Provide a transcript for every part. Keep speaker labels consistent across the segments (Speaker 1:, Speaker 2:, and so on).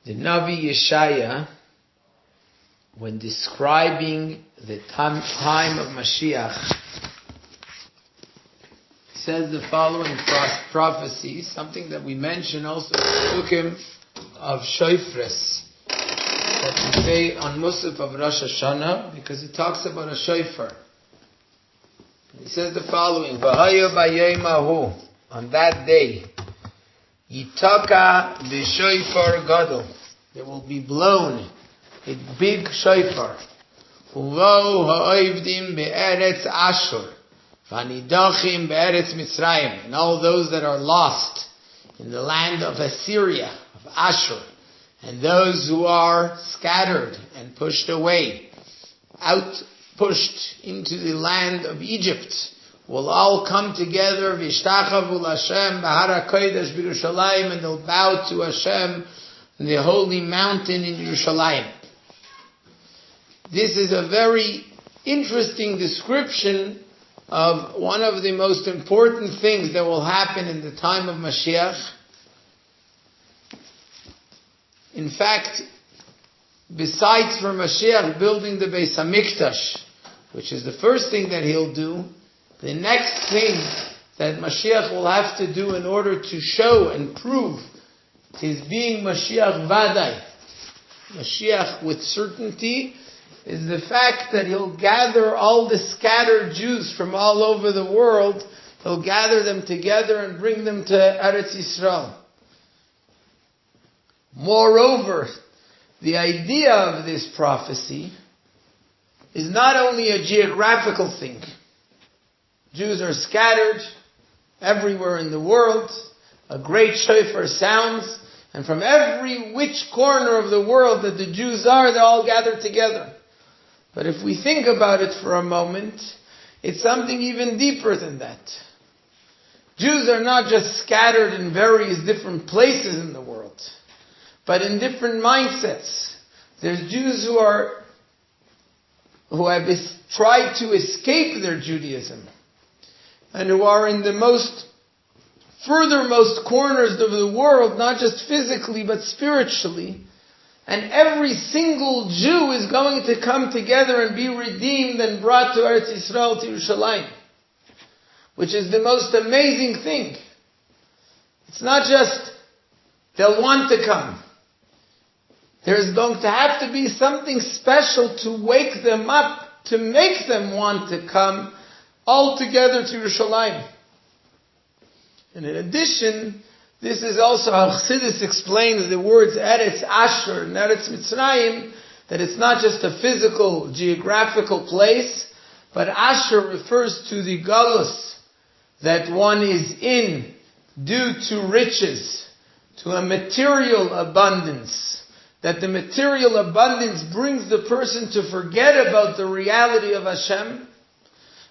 Speaker 1: The Navi Yeshaya, when describing the time of Mashiach, says the following prophecy, something that we mention also in the Psukim of Shofres, that we say on Musaf of Rosh Hashanah, because it talks about a shofar. He says the following: Vehaya Bayom Hahu, on that day, Yitoka b'shofar gadol, there will be blown a big shofar. Uvo ha'ovdim be'eretz Ashur, v'nidachim be'eretz Mitzrayim, and all those that are lost in the land of Assyria, of Ashur, and those who are scattered and pushed away, pushed into the land of Egypt, will all come together, v'ishtachavu l'Hashem b'har HaKodesh b'Yerushalayim, and they'll bow to Hashem in the holy mountain in Yerushalayim. This is a very interesting description of one of the most important things that will happen in the time of Mashiach. In fact, besides for Mashiach building the Beis HaMikdash, which is the first thing that he'll do, the next thing that Mashiach will have to do in order to show and prove his being Mashiach Vadai, Mashiach with certainty, is the fact that he'll gather all the scattered Jews from all over the world, he'll gather them together and bring them to Eretz Yisrael. Moreover, the idea of this prophecy is not only a geographical thing. Jews are scattered everywhere in the world. A great shofar sounds, and from every which corner of the world that the Jews are, they're all gathered together. But if we think about it for a moment, it's something even deeper than that. Jews are not just scattered in various different places in the world, but in different mindsets. There's Jews who have tried to escape their Judaism, and who are in the furthermost corners of the world, not just physically but spiritually. And every single Jew is going to come together and be redeemed and brought to Eretz Yisrael, to Yerushalayim, which is the most amazing thing. It's not just they'll want to come. There's going to have to be something special to wake them up, to make them want to come all together to Yerushalayim. And in addition, this is also how Chassidus explains the words Eretz Ashur and Eretz Mitzrayim, that it's not just a physical, geographical place, but Ashur refers to the galus that one is in due to riches, to a material abundance, that the material abundance brings the person to forget about the reality of Hashem.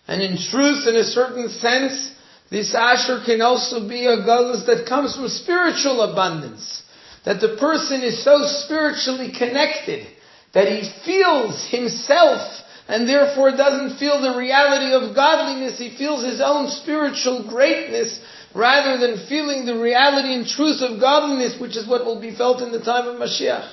Speaker 1: And in truth, in a certain sense, this Ashur can also be a galus that comes from spiritual abundance. That the person is so spiritually connected that he feels himself and therefore doesn't feel the reality of godliness. He feels his own spiritual greatness rather than feeling the reality and truth of godliness, which is what will be felt in the time of Mashiach.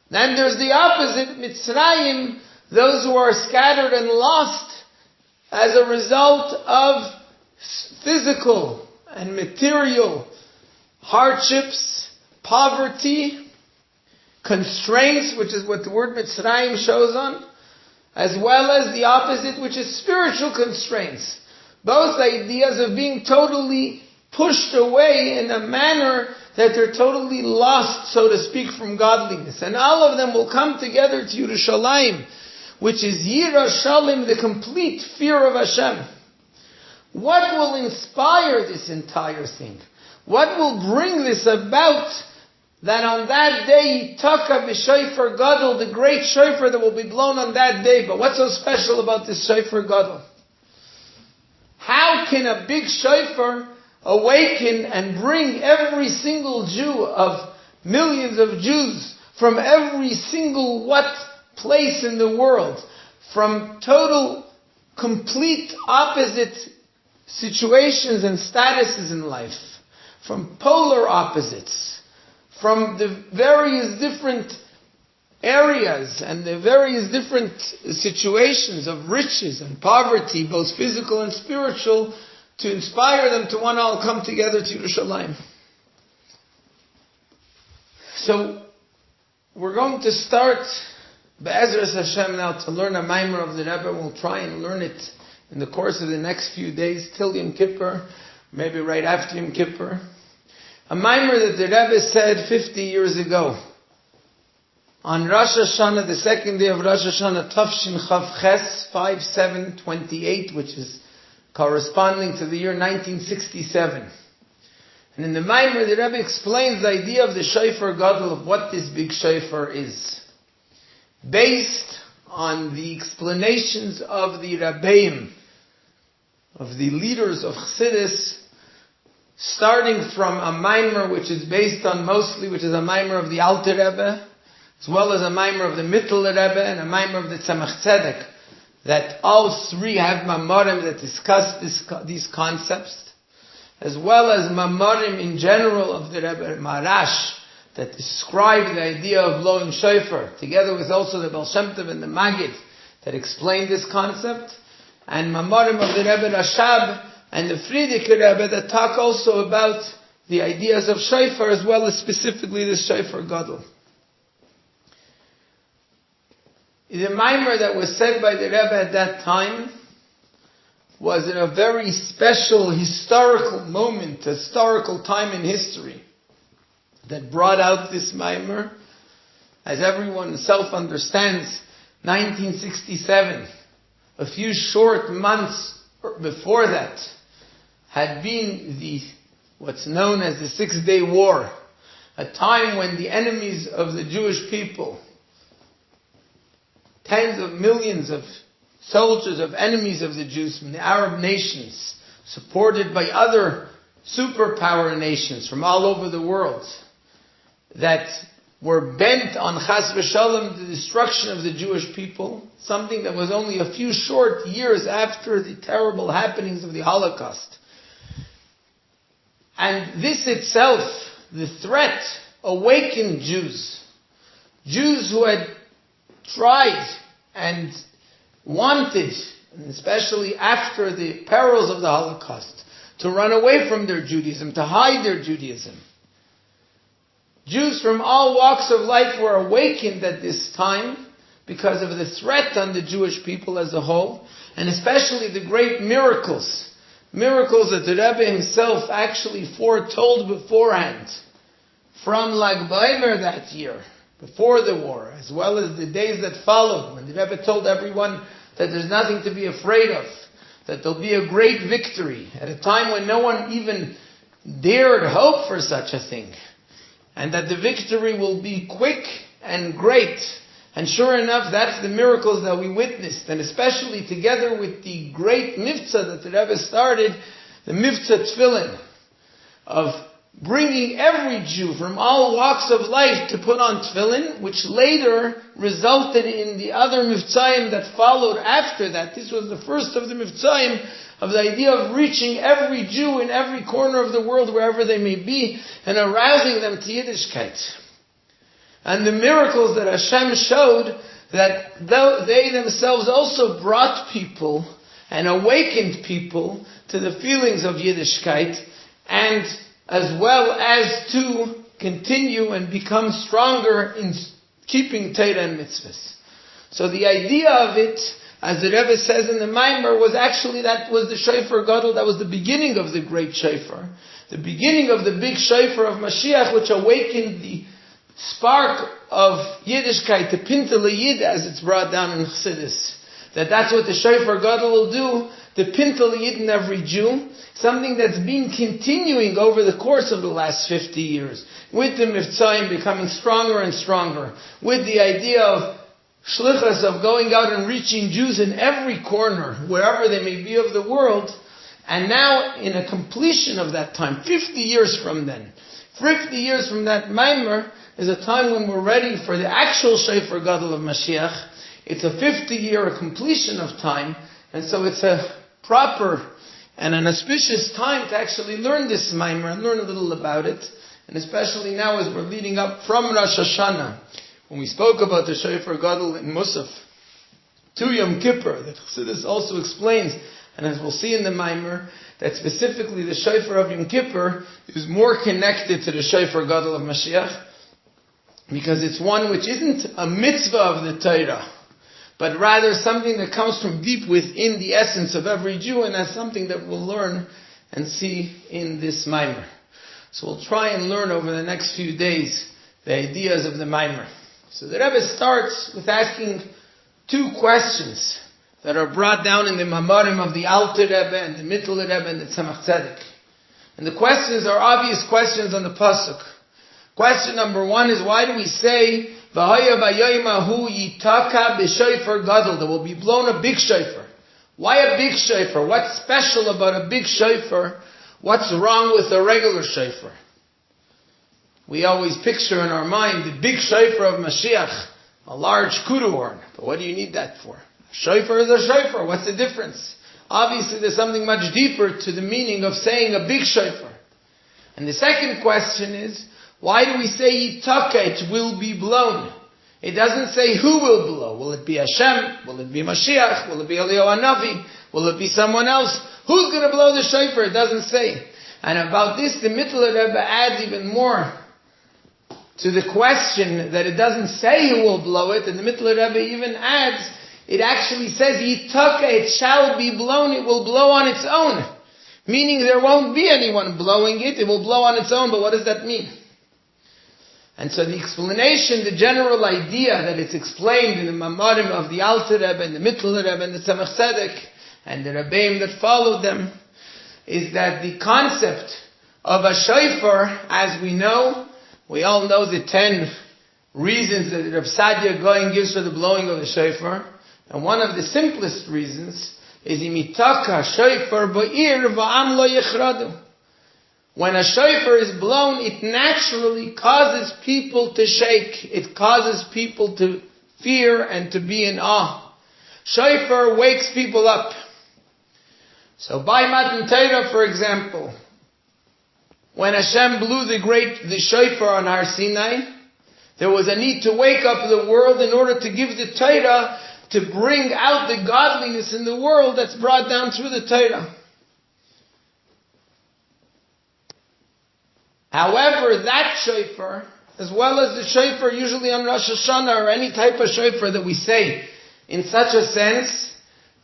Speaker 1: Then there's the opposite, Mitzrayim, those who are scattered and lost as a result of physical and material hardships, poverty, constraints, which is what the word Mitzrayim shows on, as well as the opposite, which is spiritual constraints. Both ideas of being totally pushed away in a manner that they're totally lost, so to speak, from godliness. And all of them will come together to Yerushalayim, which is Yira Shalim, the complete fear of Hashem. What will inspire this entire thing? What will bring this about, that on that day, Yitoka b'shofar gadol, the great shofar that will be blown on that day? But what's so special about this shofar gadol? How can a big shofar awaken and bring every single Jew of millions of Jews from every single place in the world, from total, complete opposite situations and statuses in life, from polar opposites, from the various different areas and the various different situations of riches and poverty, both physical and spiritual, to inspire them to want to all come together to Yerushalayim. So, we're going to start Be'ezras Hashem now to learn a Maimer of the Rebbe. We'll try and learn it in the course of the next few days till Yom Kippur, maybe right after Yom Kippur. A Maimer that the Rebbe said 50 years ago. On Rosh Hashanah, the second day of Rosh Hashanah, Tafshin Chav Ches 5728, which is corresponding to the year 1967. And in the Maimer, the Rebbe explains the idea of the Shofar Gadol, of what this big Shofar is, based on the explanations of the Rabbeim, of the leaders of Chassidus, starting from a Maimer which is based on mostly, which is a Maimer of the Alter Rebbe, as well as a Maimer of the Mittel Rebbe and a Maimer of the Tzemach Tzedek, that all three have Mamorim that discuss these concepts, as well as Mamorim in general of the Rebbe Marash, that describe the idea of blowing shofar, together with also the Baal Shem Tov and the Maggid, that explain this concept, and Mamorim of the Rebbe Rashab and the Frierdiker Rebbe that talk also about the ideas of shofar, as well as specifically the Shofar Gadol. The Maimer that was said by the Rebbe at that time was in a very special historical moment, historical time in history, that brought out this Maimer. As everyone self-understands, 1967, a few short months before that, had been what's known as the 6-Day War, a time when the enemies of the Jewish people, tens of millions of soldiers, of enemies of the Jews from the Arab nations, supported by other superpower nations from all over the world, that were bent on Chas v'Shalom, the destruction of the Jewish people, something that was only a few short years after the terrible happenings of the Holocaust. And this itself, the threat, awakened Jews. Jews who had tried and wanted, and especially after the perils of the Holocaust, to run away from their Judaism, to hide their Judaism. Jews from all walks of life were awakened at this time because of the threat on the Jewish people as a whole, and especially the great miracles that the Rebbe himself actually foretold beforehand, from Lag Baimer that year, before the war, as well as the days that followed, when the Rebbe told everyone that there's nothing to be afraid of, that there'll be a great victory, at a time when no one even dared hope for such a thing, and that the victory will be quick and great. And sure enough, that's the miracles that we witnessed, and especially together with the great Mivtza that the Rebbe started, the Mivtza Tefillin, of bringing every Jew from all walks of life to put on tefillin, which later resulted in the other Mivtzayim that followed after that. This was the first of the Mivtzayim, of the idea of reaching every Jew in every corner of the world, wherever they may be, and arousing them to Yiddishkeit. And the miracles that Hashem showed, that they themselves also brought people and awakened people to the feelings of Yiddishkeit, and as well as to continue and become stronger in keeping Torah and mitzvahs. So the idea of it, as the Rebbe says in the Maimer, was actually, that was the Shofar Gadol, that was the beginning of the great Shofar. The beginning of the big Shofar of Mashiach, which awakened the spark of Yiddishkeit, the Pintel Yid, as it's brought down in Chassidus. That's what the Shofar Gadol will do, the Pintel Yid in every Jew, something that's been continuing over the course of the last 50 years, with the Mivtzayim becoming stronger and stronger, with the idea of shlichus, of going out and reaching Jews in every corner, wherever they may be of the world. And now, in a completion of that time, 50 years from then, 50 years from that Maimer, is a time when we're ready for the actual Shofar Gadol of Mashiach. It's a 50-year completion of time, and so it's a proper and an auspicious time to actually learn this Maimer and learn a little about it, And especially now as we're leading up from Rosh Hashanah, when we spoke about the Shofar Gadol in Musaf, to Yom Kippur, that Chassidus also explains, and as we'll see in the Maimer, that specifically the Shofar of Yom Kippur is more connected to the Shofar Gadol of Mashiach, because it's one which isn't a mitzvah of the Torah, but rather something that comes from deep within the essence of every Jew, and that's something that we'll learn and see in this Maimer. So we'll try and learn over the next few days the ideas of the Maimer. So the Rebbe starts with asking two questions that are brought down in the Mamarim of the Alter Rebbe and the Mittel Rebbe and the Tzemach Tzedek. And the questions are obvious questions on the Pasuk. Question number one is, why do we say, Vehaya Bayom Hahu Yitoka b'shofar gadol? There will be blown a big shofar. Why a big shofar? What's special about a big shofar? What's wrong with a regular shofar? We always picture in our mind the big shofar of Mashiach, a large kudu horn. But what do you need that for? A shofar is a shofar. What's the difference? Obviously there's something much deeper to the meaning of saying a big shofar. And the second question is, why do we say Yitoka, it will be blown? It doesn't say who will blow. Will it be Hashem? Will it be Mashiach? Will it be Eliyahu Hanavi? Will it be someone else? Who's going to blow the shofar? It doesn't say. And about this, the Mittel Rebbe adds even more to the question that it doesn't say who will blow it. And the Mittel Rebbe even adds, it actually says Yitoka, it shall be blown. It will blow on its own. Meaning there won't be anyone blowing it. It will blow on its own. But what does that mean? And so the explanation, the general idea that it's explained in the Mamarim of the Alter Rebbe and the Mittel Rebbe and the Tzemach Tzedek and the Rebbeim that followed them, is that the concept of a shofar, as we know, we all know the 10 reasons that Rav Sadia Goyen gives for the blowing of the shofar, and one of the simplest reasons is Yitoka shofar bo'ir va'am lo yechradu. When a shofar is blown, it naturally causes people to shake. It causes people to fear and to be in awe. Shofar wakes people up. So by Matan Torah, for example, when Hashem blew the shofar on Har Sinai, there was a need to wake up the world in order to give the Torah, to bring out the godliness in the world that's brought down through the Torah. However, that shofar, as well as the shofar usually on Rosh Hashanah or any type of shofar that we say in such a sense,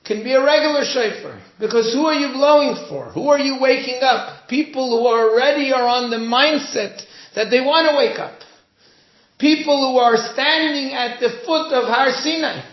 Speaker 1: can be a regular shofar. Because who are you blowing for? Who are you waking up? People who already are on the mindset that they want to wake up. People who are standing at the foot of Har Sinai.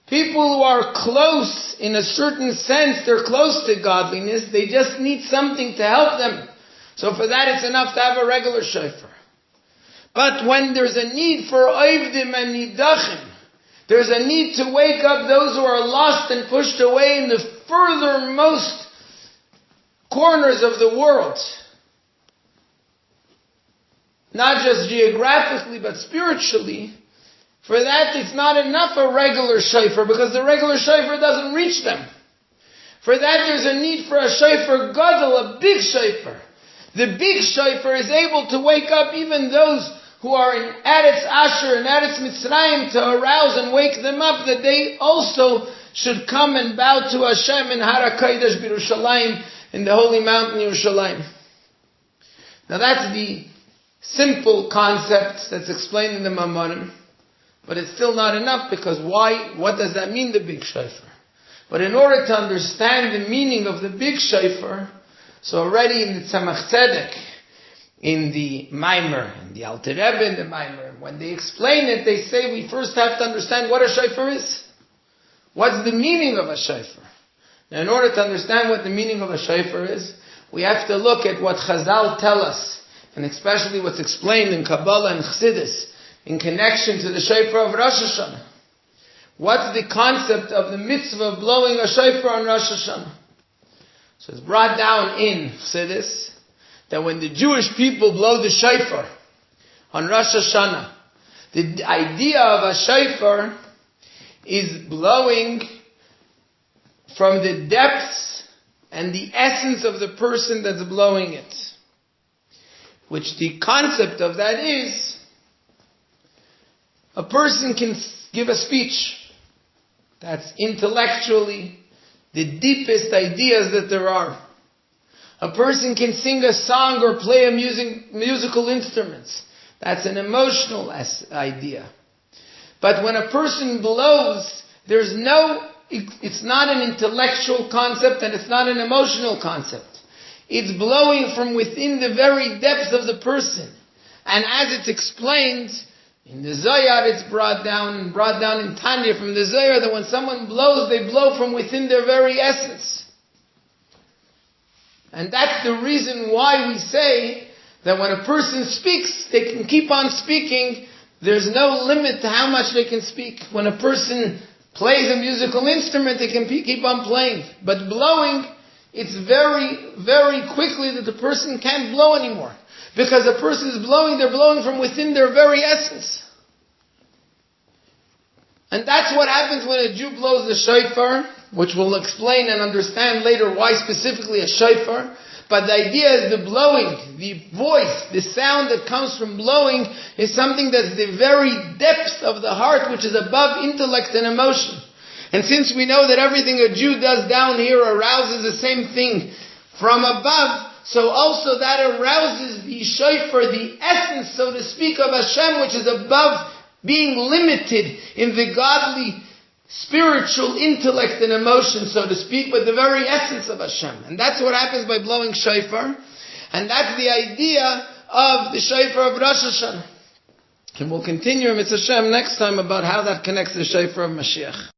Speaker 1: People who are close, in a certain sense, they're close to godliness. They just need something to help them. So for that it's enough to have a regular shofar. But when there's a need for oivdim and nidachim, there's a need to wake up those who are lost and pushed away in the furthermost corners of the world. Not just geographically, but spiritually. For that it's not enough a regular shofar, because the regular shofar doesn't reach them. For that there's a need for a shofar gadol, a big shofar. The big shofar is able to wake up even those who are in Eretz Asher and Eretz Mitzrayim, to arouse and wake them up that they also should come and bow to Hashem in Har HaKodesh B'Yerushalayim, in the holy mountain Yerushalayim. Now that's the simple concept that's explained in the Mamarim, but it's still not enough, because why? What does that mean, the big shofar? But in order to understand the meaning of the big shofar, so already in the Tzemach Tzedek, in the Maimer, in the Alter Rebbe in the Maimer, when they explain it, they say we first have to understand what a shofar is. What's the meaning of a shofar? Now in order to understand what the meaning of a shofar is, we have to look at what Chazal tell us, and especially what's explained in Kabbalah and Chassidus, in connection to the shofar of Rosh Hashanah. What's the concept of the mitzvah of blowing a shofar on Rosh Hashanah? So it's brought down in Chassidus that when the Jewish people blow the shofar on Rosh Hashanah, the idea of a shofar is blowing from the depths and the essence of the person that's blowing it. which the concept of that is, a person can give a speech. That's intellectually the deepest ideas that there are. A person can sing a song or play a musical instruments. That's an emotional idea. But when a person blows, it's not an intellectual concept and it's not an emotional concept. It's blowing from within the very depths of the person. And as it's explained, in the Zohar it's brought down in Tanya from the Zohar, that when someone blows, they blow from within their very essence. And that's the reason why we say that when a person speaks, they can keep on speaking. There's no limit to how much they can speak. When a person plays a musical instrument, they can keep on playing. But blowing, it's very, very quickly that the person can't blow anymore. Because a person is blowing, they're blowing from within their very essence. And that's what happens when a Jew blows the shofar, which we'll explain and understand later why specifically a shofar. But the idea is the blowing, the voice, the sound that comes from blowing is something that's the very depths of the heart, which is above intellect and emotion. And since we know that everything a Jew does down here arouses the same thing from above, so also that arouses the shofar, the essence, so to speak, of Hashem, which is above being limited in the godly, spiritual intellect and emotion, so to speak, but the very essence of Hashem. And that's what happens by blowing shofar. And that's the idea of the shofar of Rosh Hashanah. And we'll continue, Mitzvah Hashem, next time about how that connects to the shofar of Mashiach.